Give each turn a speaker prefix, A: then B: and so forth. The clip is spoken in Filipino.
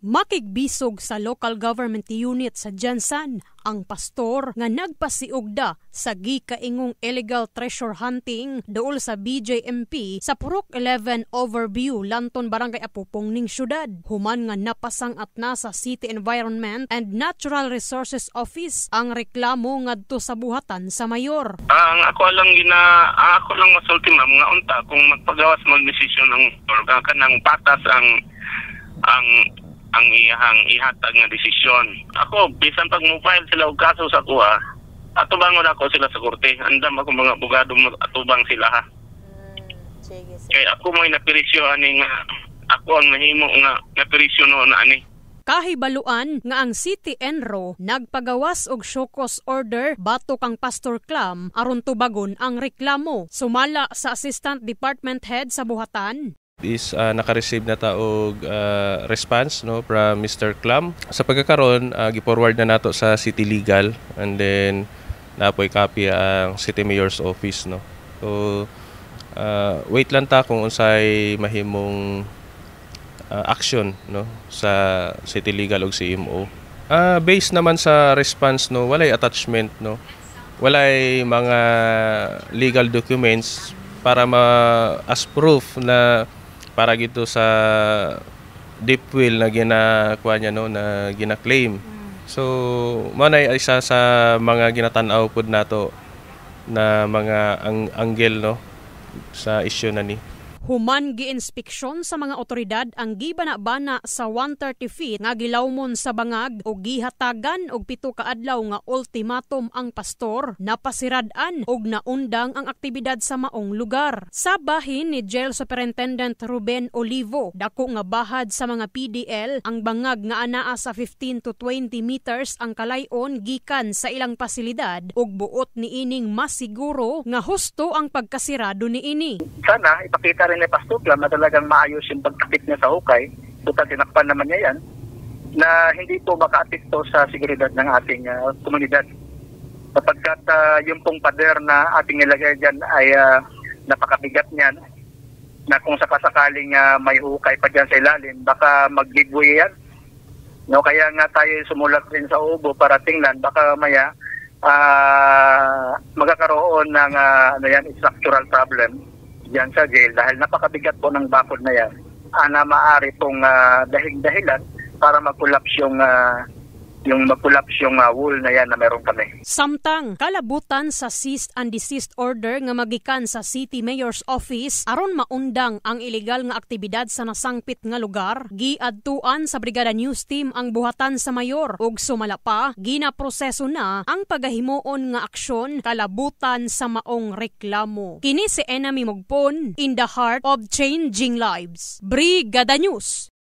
A: Makigbisog sa local government unit sa Jansan ang pastor nga nagpasiugda sa gikaingong illegal treasure hunting dool sa BJMP sa Purok 11 Overview, Lanton, Barangay Apupong ning syudad. Human nga napasang at na sa City Environment and Natural Resources Office ang reklamo ngadto sa buhatan sa mayor.
B: Ako lang masulti ma'am nga unta kung magpagawas mo desisyon ng kanang patas ang ihatag nga desisyon. Ako, bisan pag mo-file sila og kaso sa kuha, atubangon ako sila sa korte. Andam ako mga abogado mo, atubang sila ha.
C: Sige.
B: Kaya ako mo napirisyo ani nga, ako ang nahimo nga napirisyo no na ani.
A: Kahibaluan nga ang City Enro nagpagawas og show cause order batok ang Pastor Clam aron tubagon ang reklamo. Sumala sa Assistant Department Head sa buhatan
D: is naka-receive na taog response no from Mr. Clam. Sa pagkakaroon gi-forward na nato sa City Legal and then napoy copy ang City Mayor's Office no. So wait lang ta kung unsay mahimong action no sa City Legal ug CMO. Based naman sa response no, walay attachment no. Walay mga legal documents para as proof na para gito sa deep will na ginakuha niya no na gina-claim. So mo na isa sa mga ginatan-aw pud nato na mga angle no sa issue na ni.
A: Human gi-inspeksyon sa mga otoridad ang gibana-bana sa 130 feet nga gilawmon sa bangag o gihatagan og 7 ka adlaw nga ultimatum ang pastor napasirad-an og naundang ang aktibidad sa maong lugar. Sa bahin ni Jail Superintendent Ruben Olivo, dako nga bahad sa mga PDL ang bangag nga anaa sa 15 to 20 meters ang kalayon gikan sa ilang pasilidad ug buot niining masiguro nga husto ang pagkasirado niini.
E: Sana ipakita rin ni Pastor Clam na talagang maayos yung pagkapit niya sa hukay, total tinakpan naman niya yan, na hindi po maka-apekto sa seguridad ng ating komunidad. Sapagkat yung pong pader na ating nilagay dyan ay napakabigat niyan, na kung sakasakaling may hukay pa dyan sa ilalim, baka maglibwe yan. No, kaya nga tayo sumulat rin sa ubo para tingnan, baka maya magkakaroon ng structural problem diyan sa jail dahil napakabigat po ng bakod na yan na maaari pong dahilan para mag-collapse yung wool na yan na meron kami.
A: Samtang kalabutan sa cease and desist order nga magikan sa City Mayor's Office aron maundang ang ilegal nga aktibidad sa nasangpit nga lugar, giadtuan sa Brigada News Team ang buhatan sa mayor ug sumala pa ginaproseso na ang pagahimuon nga aksyon kalabutan sa maong reklamo. Kini si Enami Mugpon in the heart of changing lives. Brigada News.